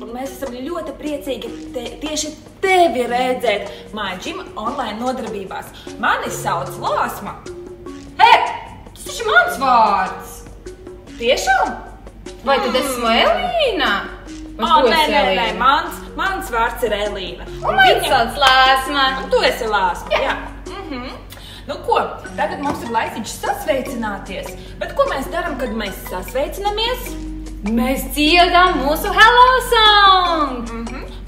un mēs esam ļoti priecīgi tieši tevi redzēt MyGym online nodarbībās. Mani sauc Lāsma. Hei, tas taču mans vārds. Tiešām? Vai tad esmu Elīna? Nē, mans vārds ir Elīna. Un mani sauc Lāsma. Un tu esi Lāsma, jā. Nu ko, tagad mums ir laiciņš sasveicināties, bet ko mēs darām, kad mēs sasveicinamies? Mēs dziedam mūsu Hello Song!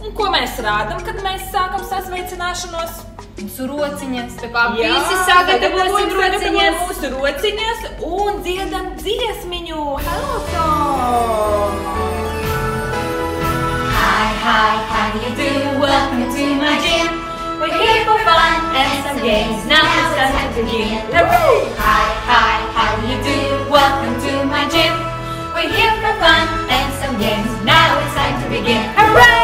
Un ko mēs rādam, kad mēs sākam sasveicināšanos? Mūsu rociņas, tā kā visi sagatavosim rociņas. Mūsu rociņas un dziedam dziesmiņu Hello Song! Hi, how do you do? Welcome to my gym. We're here for fun and some games. Now it's time to begin. Hooray! Hi, how do you do? Welcome to my gym. We're here for fun and some games. Now it's time to begin. Hooray!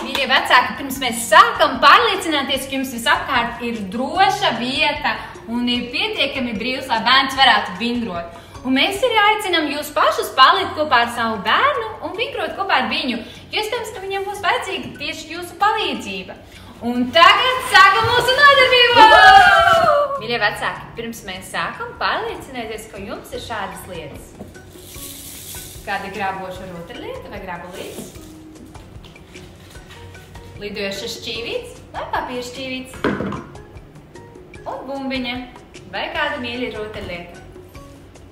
Mīļie vecāki, pirms mēs sākam pārliecināties, ka jums visapkārt ir droša vieta un ir pietiekami brīvs, lai bērns varētu vingrot. Un mēs arī aicinām jūs pašus palikt kopā ar savu bērnu un vingrot kopā ar viņu, jo iespējams, ka viņam būs vajadzīga tieši jūsu palīdzība. Un tagad sākam mūsu nodarbību! Mīļie vecāki, pirms mēs sākam, pārliecinieties, ka jums ir šādas lietas. Kāda grāboša rotaļlieta vai grābolītes? Lidojošas šķīvītes vai papīra šķīvītes? Un bumbiņa vai kāda mīļa rotaļlieta?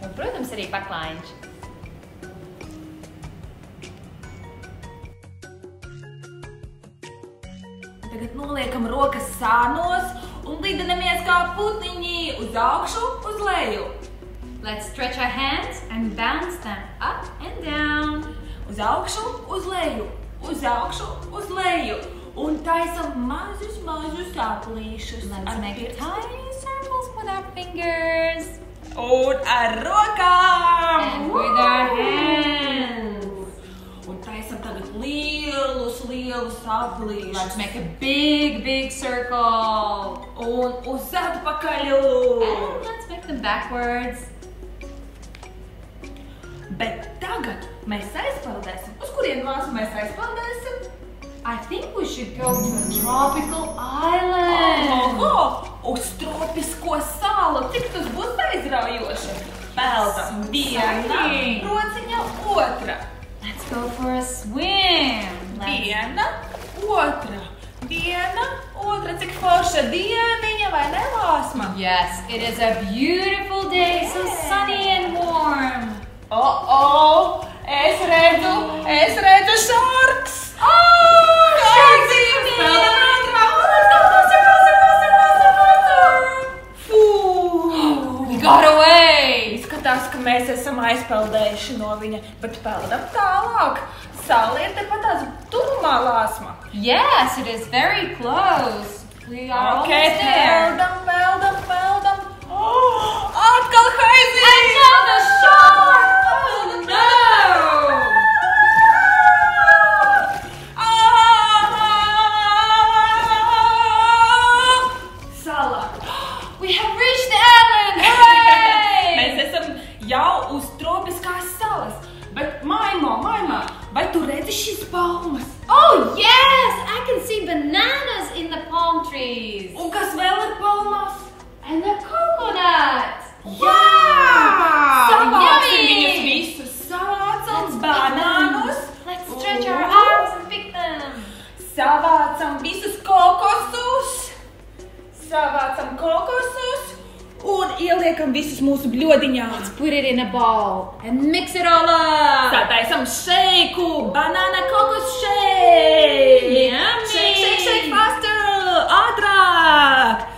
Un, protams, arī paklājiņš. Tagad noliekam rokas sānos un lidinamies kā putniņi uz augšu, uz leju. Let's stretch our hands and bounce them up and down. Uz augšu, uz leju, uz augšu, uz leju. Un taisam mazus aplīšus. Let's make tiny circles with our fingers. Un ar rokām! And with our hands. Un taisam tagad lielus aplīšus. Let's make a big circle. Un uz atpakaļu. And let's make them backwards. Bet tagad mēs aizpeldēsim. Uz kurien Lāsma mēs aizpeldēsim? I think we should go to a tropical island. Uz tropisko salu. Cik tas būs aizraujoši? Peldam viena, rociņa otra. Let's go for a swim. Viena, otra. Cik forša dieniņa, vai ne, Lāsma? Yes, it is a beautiful day, so sunny and warm. Es redzu sharks. We got away! Izskatās, ka mēs esam aizpeldējuši no viņa, bet peldam tālāk. Saule ir tepatās tuvumā, Lāsma. Yes, it is very close. We are almost there. Peldam. Atkal haiziņš! Another shark! Oh no! Sala. We have reached the island! Hooray! Mēs esam jau uz tropiskās salas. Bet, Maimā, vai tu redzi šīs palmas? Oh yes! I can see bananas in the palm trees. Un kas vēl ir palmās? And the coconut! Savācam viņus visus. Savācam banānus. Let's stretch our arms and pick them. Savācam visus kokosus. Un ieliekam visus mūsu bļodiņā. Let's put it in a bowl and mix it all up. Sataisam šeiku. Banana kokos shake. Yummy. Shake faster. Ātrāk.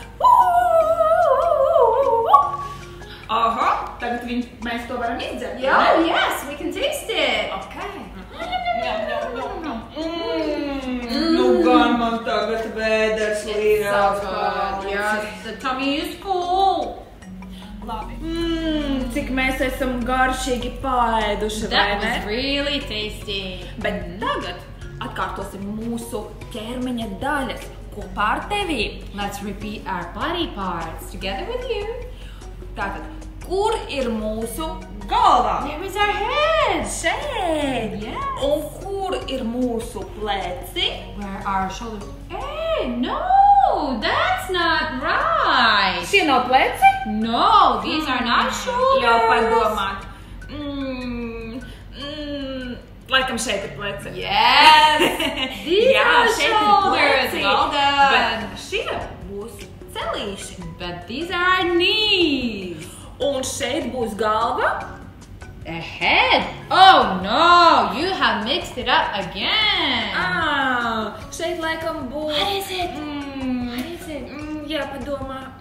Aha, tagad mēs to varam izdzert. Oh yes, we can taste it. Okay. Nu gan man tagad vēders liels. Yes, the tummy is full. Labi. Cik mēs esam garšīgi paēduši, vai That ne? was really tasty. Bet tagad atkārtosim mūsu ķermeņa daļas kopā ar tevi. Let's repeat our body parts together with you. Tātad, kur ir mūsu galva? There is our head. Šeit! Yes. Un kur ir mūsu pleci? Where are our shoulders? Hey, no, that's not right. Šie nav pleci? No, these are not shoulders. Jau padomāt. Laikam šeit ir pleci. Yes. These Jā, are šeit ir shoulders. pleci. Well done. Bet šie būs celīši. But these are our knees. Un šeit būs galva. A head. Oh no, you have mixed it up again. Šeit laikam būs. What is it? What is it? Jāpadomā.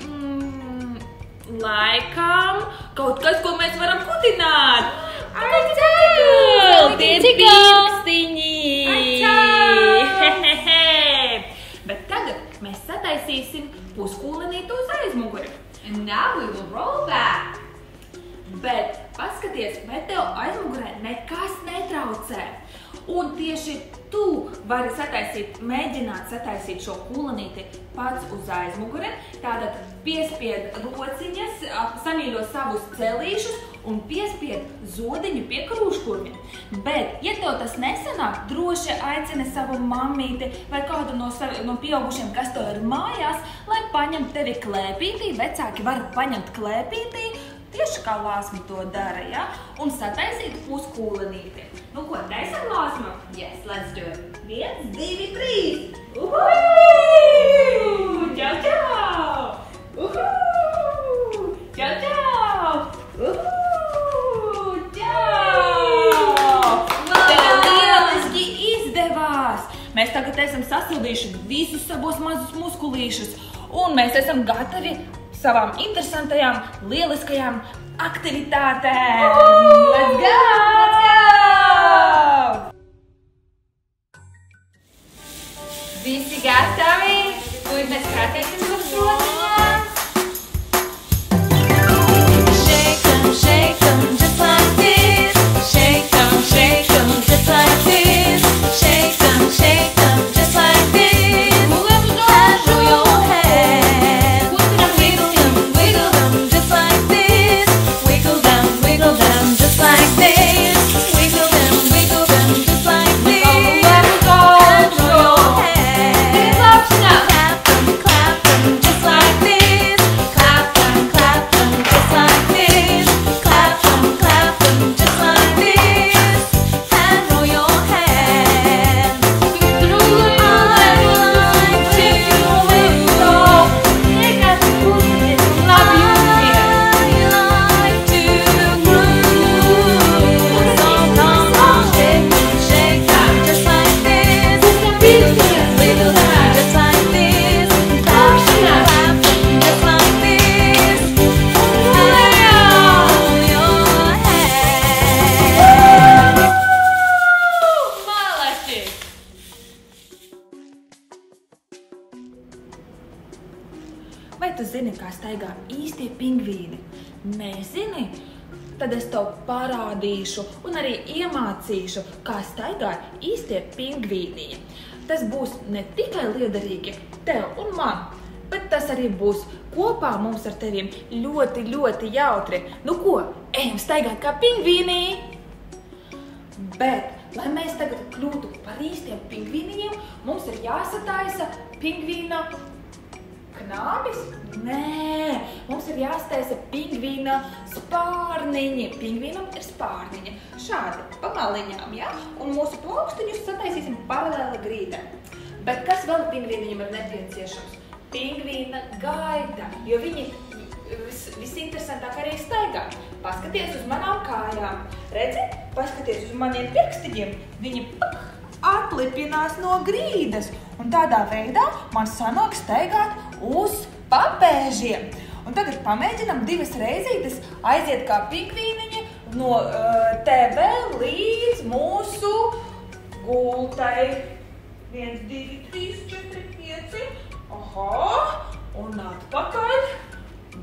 Laikam kaut kas, ko mēs varam kudināt. Tie pirkstiņi. Bet tagad mēs sataisīsim puskūlenītu uz aizmuguri. And now we will roll back. Bet paskaties, vai tev aizmugurē nekas netraucē. Un tieši tu vari mēģināt sataisīt šo kūlenīti pats uz aizmuguri. Tātad piespied rociņas, samīļo savus celīšus un piespied zodiņu pie krūškurņa. Bet, ja tev tas nesanāk, droši aicini savu mammīti vai kādu no pieaugušiem, kas tev ir mājās, lai paņem tevi klēpītī. Vecāki var paņemt klēpītī, tieši kā Lāsma to dara, ja? Un sataisīt puskūlenīti. Nu ko, taisam Lāsma? Yes, let's do it. 1, 2, 3! Čau, čau! Čau, čau! Čau! Tev lieliski izdevās! Mēs tagad esam sasildījuši visus savos mazus muskulīšus. Un mēs esam gatavi savām interesantajām, lieliskajām aktivitātēm. Let's go! Let's go! Visi gatavi? Tūlīt mēs krāpēsim uz rociņām. Shake them, just like this. Shake them, just like this. Shake them, just like this. And throw your hands. Wiggle them, just like this. Wiggle them, just like this. Wiggle them, just like this. And throw your hands. Clap them, just like this. Clap them, just like this. Clap them, just like this. And throw your hands. Vai tu zini, kā staigā īstie pingvīni? Nezini? Tad es tev parādīšu un arī iemācīšu, kā staigā īstie pingvīniņi. Tas būs ne tikai liederīgi tev un man, bet tas arī būs kopā mums ar teviem ļoti, ļoti jautri. Nu ko, ejam staigāt kā pingvīnī! Bet, lai mēs tagad kļūtu par īstiem pingvīniņiem, mums ir jāsataisa pingvīna knābis? Nē, mums ir jāsataisa pingvīna spārniņi. Pingvīnam ir spārniņi. Šādi, pa maliņām, ja? Un mūsu plaukstiņus sataisīsim paralēli grīdē. Bet kas vēl pingvīniņam ir nepieciešams? Pingvīna gaita, jo viņi visinteresantāk arī staigā. Paskaties uz manām kājām. Redzi? Paskaties uz maniem pirkstiņiem. Viņi atlipinās no grīdas. Un tādā veidā man sanāk staigāt uz papēžiem. Un tagad pamēģinam 2 reizītes aiziet kā pingvīniņi no TV līdz mūsu gultai. 1, 2, 3, 4, 5. Aha! Un atpakaļ.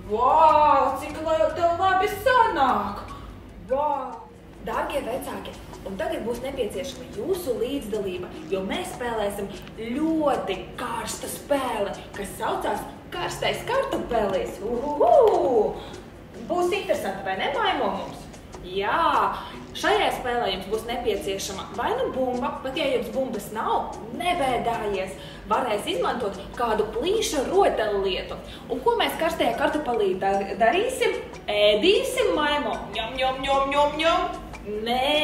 Vau, cik tev labi sanāk! Vau! Dārgie vecāki, un tagad būs nepieciešama jūsu līdzdalība, jo mēs spēlēsim ļoti karsta spēle, kas saucās Karstais kartupelis. Būs interesanti, vai ne, Maimo mums? Jā, šajā spēlē jums būs nepieciešama vai nu bumba, bet ja jums bumbas nav, nebēdājies. Varēs izmantot kādu plīša rotaļu lietu. Un ko mēs karstajā kartupelī darīsim? Ēdīsim, Maimo? Ņom, ņom, ņom, ņom, ņom. Nē,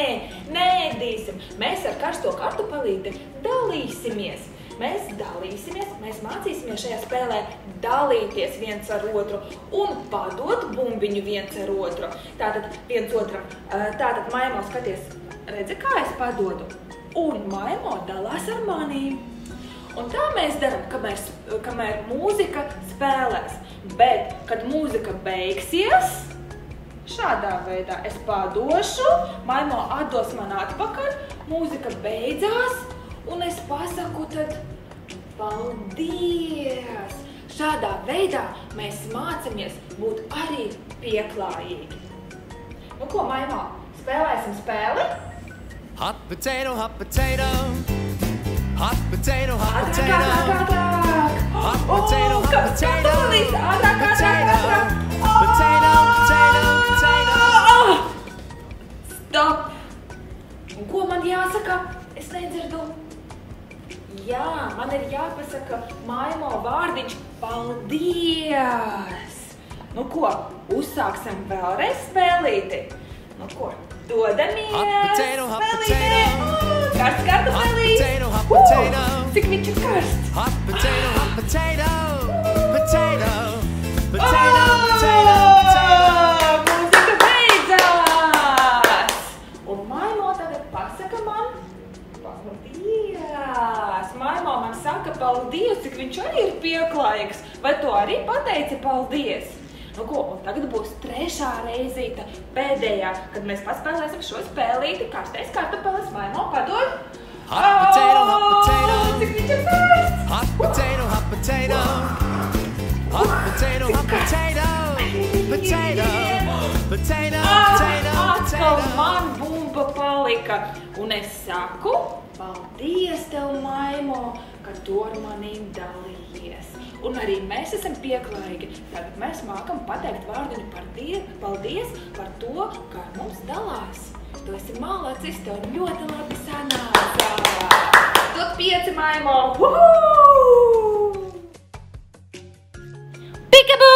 neēdīsim. Mēs ar karsto kartupelīti dalīsimies. Mēs mācīsimies šajā spēlē dalīties viens ar otru un padot bumbiņu viens ar otru. Tātad viens otram, tātad Maimo skaties, redzi, kā es padodu? Un Maimo dalās ar manīm. Un tā mēs daram, kamēr mūzika spēlēs. Bet, kad mūzika beigsies, šādā veidā es padošu, Maimo atdos man atpakaļ, mūzika beidzās, un es pasaku tad paldies! Šādā veidā mēs mācamies būt arī pieklājīgi. Nu ko, Maimo, spēlēsim spēli? Hot potato, hot potato. Hot potato, hot potato. Ātrāk! Hot potato, hot potato. Ātrāk! Potato, potato, potato. Stop! Un ko man jāsaka? Es nedzirdu. Jā, man ir jāpasaka Maimo vārdiņš paldies! Nu ko, uzsāksim vēlreiz spēlīti? Nu ko, dodamies spēlītē! Karsts kartupelis! Hot potato. Cik viņš ir karsts! Hot potato, hot potato. Potato, potato, potato, potato. Mūzika beidzās! Un Maimo tagad pasaka man paldies! Maimo man saka paldies, cik viņš arī ir pieklājīgs. Vai tu arī pateici paldies? Nu ko, un tagad būs trešā reizīta, pēdējā, kad mēs paspēlēsim šo spēlīti. Karstais kartupelis, Maimo, padod. Hot potato, hot potato. Cik viņš ir karsts! Hot potato, hot potato. Hot potato, hot potato. Potato, potato, potato, Atkal potato. man bumba palika. Un es saku, paldies tev, Maimo, ka tu ar manīm dalījies. Un arī mēs esam pieklājīgi. Tagad mēs mākam pateikt vārdiņu paldies par to, kā ar mums dalās. Tu esi malacis, tev ļoti labi sanāca. Dod 5, Maimo. Pikabū!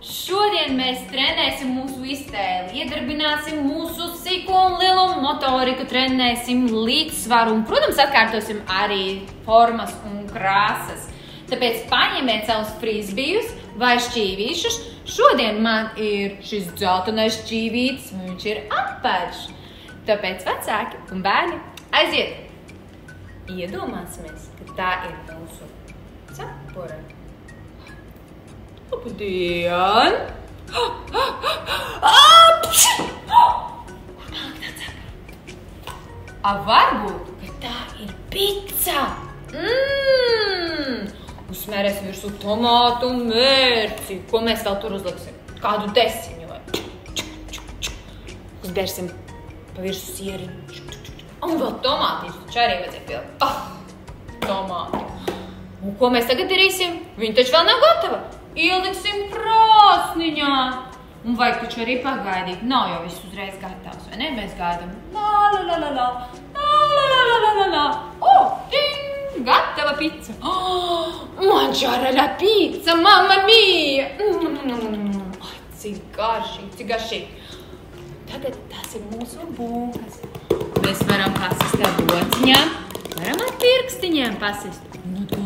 Šodien mēs trenēsim mūsu iztēli, iedarbināsim mūsu sīko un lielo motoriku, trenēsim līdzsvaru un, protams, atkārtosim arī formas un krāsas. Tāpēc paņemiet savus frisbijus vai šķīvīšus. Šodien man ir šis dzeltenais šķīvītis, viņš ir apaļš. Tāpēc vecāki un bērni aiziet. Iedomāsimies, ka tā ir mūsu cepure. Labdien! Varbūt, ka tā ir pica. Uzsmērēs virsū tomātu un mērci. Ko mēs vēl tur uzliksim? Kādu desiņu vai? Uzbērsim pa virsū sieriņu. Un vēl tomātīšu, taču arī vajadzēja pielikt. Tomāti. Un ko mēs tagad darīsim? Viņa taču vēl nav gatava. Ieliksim krāsniņā. Un vajag taču arī pagaidīt. Nav jau viss uzreiz gatavs, vai ne? Mēs gaidām. Ting! Gatava pica. Mančārāļā pica, mamma mia! Cik garšīgi. Tagad tas ir mūsu būkas. Mēs varam pasist ar rociņām, varam ar pirkstiņiem pasist. Nu, to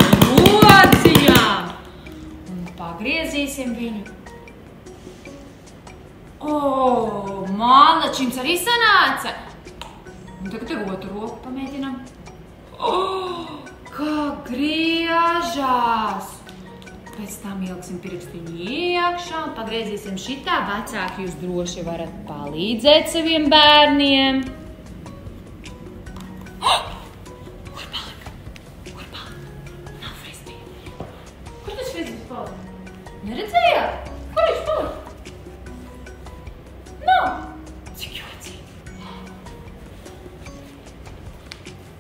rociņām! Un pagriezīsim viņu. Mālačiņš arī sanāca. Un tagad ar otru roku pamēģinām. Kā griežās! Pēc tam ieliksim pirkstiņu iekšā un pagriezīsim šitā. Vecāki jūs droši varat palīdzēt saviem bērniem. Kur palika? Nav frisbija. Kur tas frisbijs palika? Neredzējāt? Kur viņš palika? Nav. Cik jocīgi.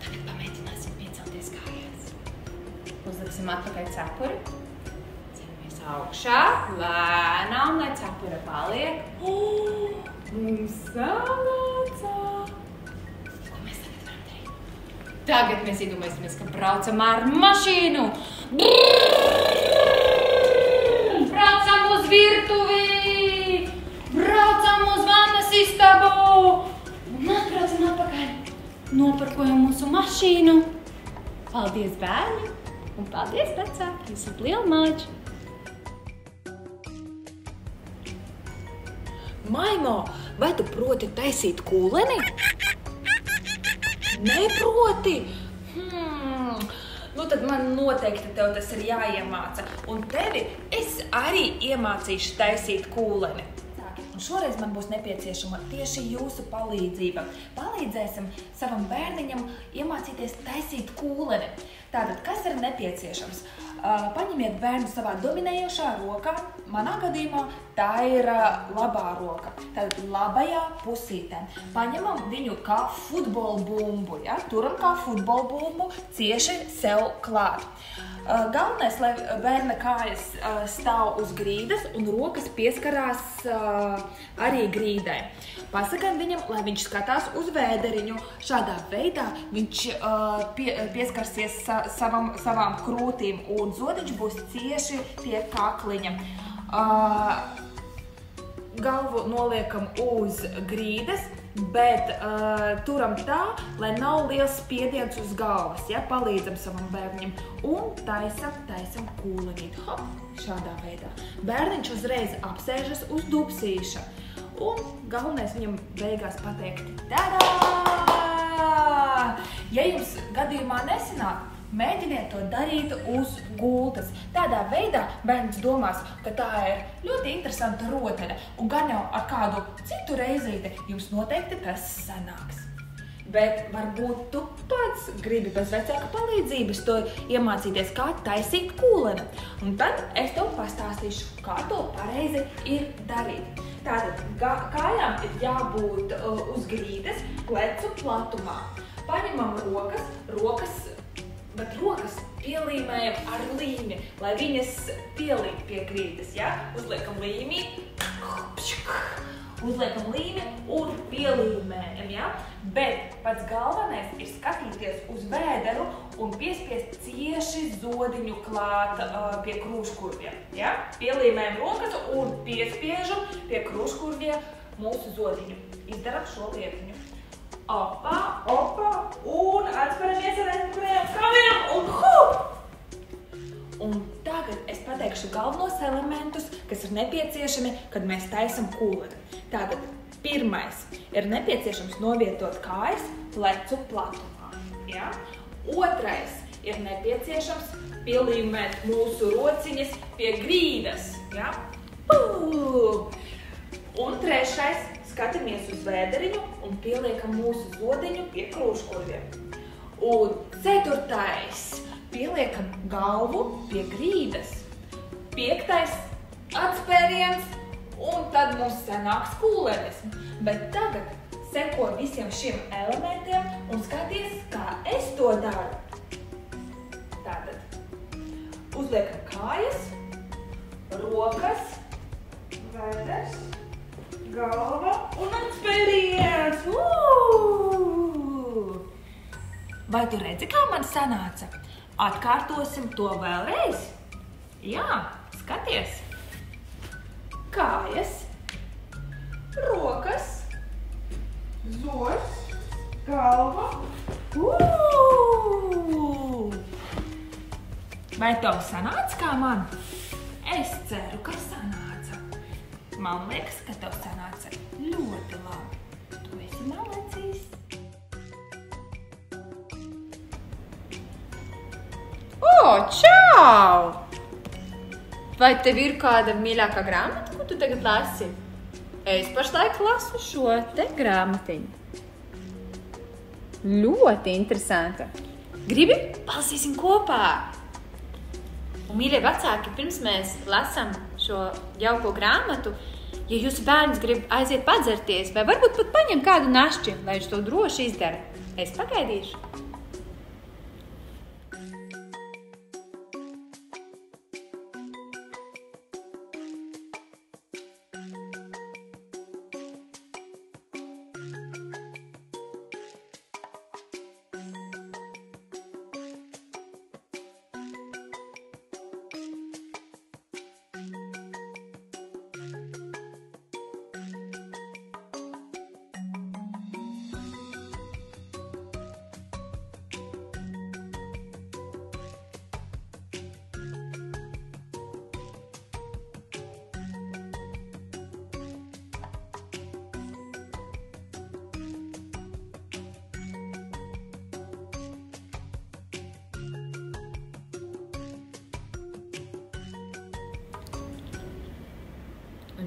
Tagad pamēģināsim piecelties kājās. Uzliksim atpakaļ cepuri. Ceramies augšā. Lēnām, lai cepura paliek. Mums sanāca. Ko mēs tagad varam darīt? Tagad mēs iedomāsimies, ka braucam ar mašīnu. Braucam uz virtuvi. Braucam uz vannas istabu. Un atbraucam atpakaļ. Nopirkojam mūsu mašīnu. Paldies, bērni. Un paldies, vecāki. Jūs esat lieli māči. Maimo, vai tu proti taisīt kūleni? Neproti? Nu tad man noteikti tev tas ir jāiemāca. Un tevi es arī iemācīšu taisīt kūleni. Un šoreiz man būs nepieciešama tieši jūsu palīdzība. Palīdzēsim savam bērniņam iemācīties taisīt kūleni. Tātad, kas ir nepieciešams? Paņemiet bērnu savā dominējošā rokā. Manā gadījumā tā ir labā roka. Tātad labajā pusītē. Paņemam viņu kā futbola bumbu. Ja? Turam kā futbola bumbu cieši sev klāt. Galvenais, lai bērna kājas stāv uz grīdas un rokas pieskarās arī grīdai. Pasakām viņam, lai viņš skatās uz vēderiņu. Šādā veidā viņš pieskarsies savām krūtīm un zodiņš būs cieši pie kakliņa. Galvu noliekam uz grīdas, bet turam tā, lai nav liels spiediens uz galvas. Ja? Palīdzam savam bērniņam un taisam kūlenīti. Hop, šādā veidā. Bērniņš uzreiz apsēžas uz dubsīša. Un galvenais viņam beigās pateikt tadā! Ja jums gadījumā nesanāk, mēģiniet to darīt uz gultas. Tādā veidā bērns domās, ka tā ir ļoti interesanta rotaļa. Un gan jau ar kādu citu reizīti jums noteikti tas sanāks. Bet varbūt tu pats gribi bez vecāka palīdzības to iemācīties, kā taisīt kūleni. Un tad es tev pastāstīšu, kā to pareizi ir darīt. Tātad kājām ir jābūt uz grīdas plecu platumā. Paņemam bet rokas pielīmējam ar līmi, lai viņas pielīm pie grīdas. Ja? Uzliekam līmi un pielīmējam. Ja? Bet pats galvenais ir skatīties uz vēderu un piespiest cieši zodiņu klāt pie krūškurviem. Ja? Pielīmējam rokas un piespiežam pie krūškurviem mūsu zodiņu. Izdaram šo lietiņu. Opa, un atspēramies ar aizmugurējām kājām un hup! Un tagad es pateikšu galvenos elementus, kas ir nepieciešami, kad mēs taisam kūleni. Tātad, pirmais ir nepieciešams novietot kājas plecu platumā. Ja? Otrais ir nepieciešams pielīmēt mūsu rociņas pie grīdas. Ja? Un trešais, skatāmies uz vēderiņu un pieliekam mūsu zodiņu pie krūškurviem. Un ceturtais, pieliekam galvu pie grīdas. Piektais, atspēriens, un tad mums sanāks kūlenis. Bet tagad seko visiem šiem elementiem un skaties, kā es to daru. Tātad, uzliekam kājas, rokas, vēders, galva un atspēriens. Vai tu redzi, kā man sanāca? Atkārtosim to vēlreiz? Jā, skaties. Kājas, rokas, zos, galva. Vai tev sanāca kā man? Es ceru, ka sanāca. Man liekas, ka tev sanāca ļoti labi. Tu esi malacis. Čau! Vai tev ir kāda mīļākā grāmata, ko tu tagad lasi? Es pašlaik lasu šo te grāmatiņu. Ļoti interesanta. Gribi? Palasīsim kopā! Un, mīļie vecāki, pirms mēs lasām šo jauko grāmatu, ja jūsu bērns grib aiziet padzerties, vai varbūt pat paņem kādu našķi, lai viņš to droši izdara, es pagaidīšu.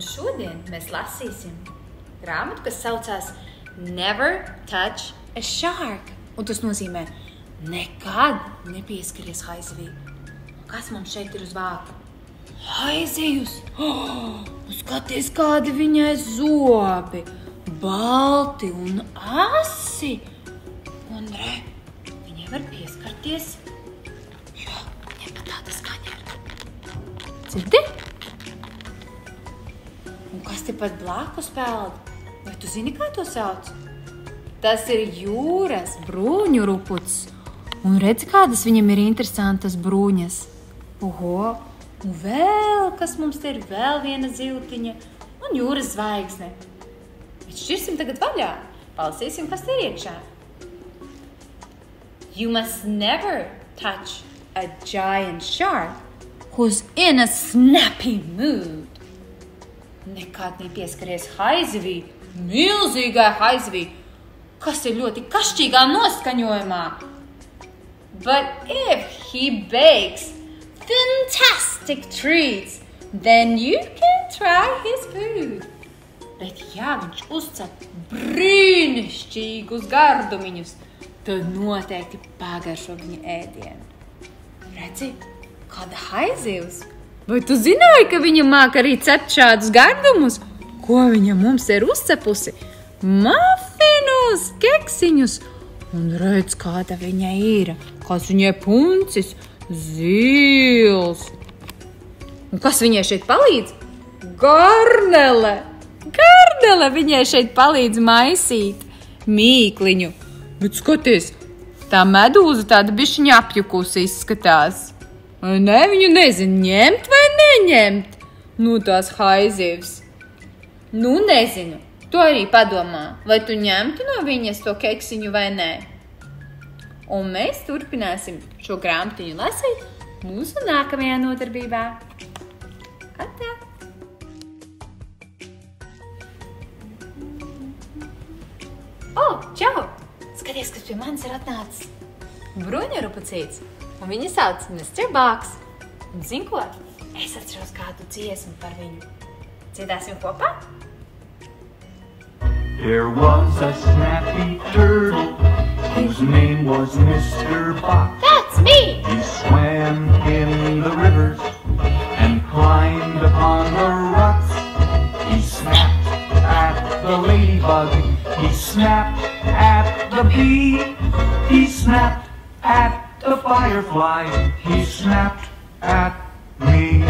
Un šodien mēs lasīsim grāmatu, kas saucās Never Touch a Shark. Un tas nozīmē nekad nepieskaries haizivī. Un kas mums šeit ir uz vāka? Haizivs! Skaties, kādi viņai zobi! Balti un asi! Un re, viņai var pieskarties. Jā, viņai pat tāda skaņa ir. Dzirdi? Un kas te pat blakus peld? Vai tu zini, kā to sauc? Tas ir jūras brūņu ruputs. Un redzi, kādas viņam ir interesantas brūņas. Oho! Un vēl, kas mums te ir, vēl viena ziltiņa un jūras zvaigzne. Bet šķirsim tagad vaļā. Palasīsim, kas te ir iekšā. You must never touch a giant shark who's in a snappy mood. Nekad nepieskaries haizivī, milzīgai haizivī, kas ir ļoti kašķīgā noskaņojumā. But if he bakes fantastic treats, then you can try his food. Bet ja viņš uzcep brīnišķīgus gardumiņus, tad noteikti pagaršo viņa ēdienu. Redzi, kāda haizivs? Vai tu zināji, ka viņa māk arī cept šādus gardumus? Ko viņa mums ir uzcepusi? Mafinus, keksiņus. Un redz, kāda viņa ir. Kāds viņai puncis. Zils. Un kas viņai šeit palīdz? Garnele. Garnele viņai šeit palīdz maisīt mīkliņu. Bet skaties, tā medūza tāda bišķiņa apjukusi izskatās. Ne, viņu nezinu, ņemt vai neņemt. Nu, tās haizivs. Nu, nezinu. Tu arī padomā, vai tu ņemtu no viņas to keksiņu vai nē. Un mēs turpināsim šo grāmatiņu lasīt mūsu nākamajā nodarbībā. Atā! Čau! Skaties, kas pie manis ir atnācis. Bruņurupucīts. Un viņa sauc Mr. Bugs. Un zin ko? Es atceros kādu dziesmu par viņu. Dziedāsim kopā? There was a snappy turtle whose name was Mr. Fox. That's me! He swam in the rivers and climbed upon the rocks. He snapped at the ladybug. He snapped at the bee. He snapped at the firefly. He snapped at me.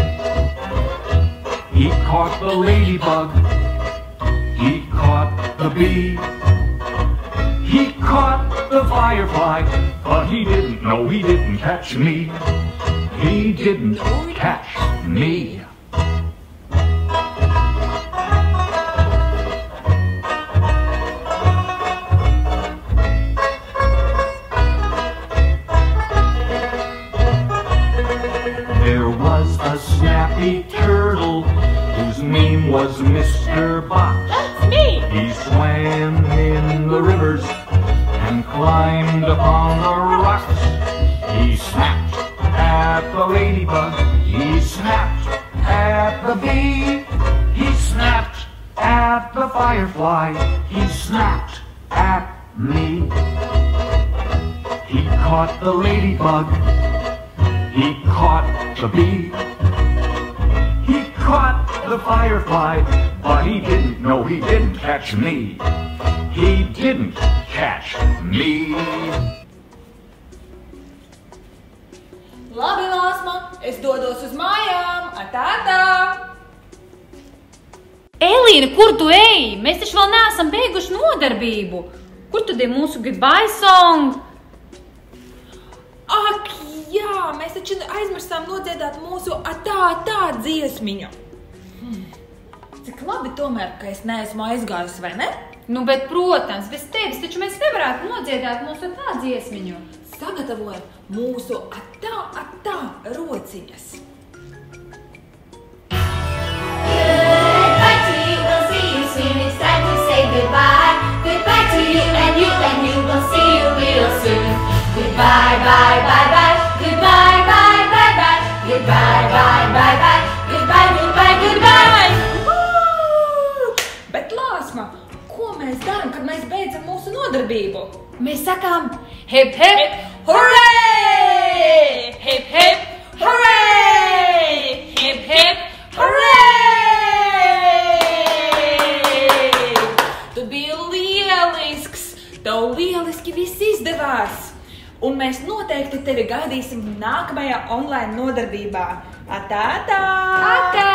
He caught the ladybug. He caught the bee. He caught the firefly, but he didn't know he didn't catch me. He didn't catch me. There was a snappy turtle whose name was Mr. Box. That's me! He swam in the rivers and climbed upon the rocks. He snapped at the ladybug. He snapped at the bee. He snapped at the firefly. He snapped at me. He caught the ladybug. He caught the bee. He caught the firefly, but he didn't know he didn't catch me. He didn't catch me. Labi, Lāsma, es dodos uz mājām. Atā! Elīna, kur tu ej? Mēs taču vēl neesam beiguši nodarbību. Kur tad ir mūsu goodbye song? Ak, jā, mēs taču aizmirstām nodziedāt mūsu atā dziesmiņu. Cik labi tomēr, ka es neesmu aizgājusi, vai ne? Nu, bet, protams, bez tevis taču mēs nevarētu nodziedāt mūsu atā dziesmiņu. Sagatavojam mūsu atā rociņas. Goodbye to you, we'll see you soon. It's time to say goodbye. Goodbye to you and you and you. We'll see you real soon. Goodbye, bye, bye, bye. Goodbye, bye, bye, bye. Goodbye, bye, bye, bye. Goodbye, goodbye, goodbye. mēs darām, kad mēs beidzam mūsu nodarbību? Mēs sakām hip, hip, Hurray! Hip, hip, hurray! Hip, hip, hurray! Tu biji lielisks! Tev lieliski viss izdevās! Un mēs noteikti tevi gaidīsim nākamajā online nodarbībā. Atā! Atā!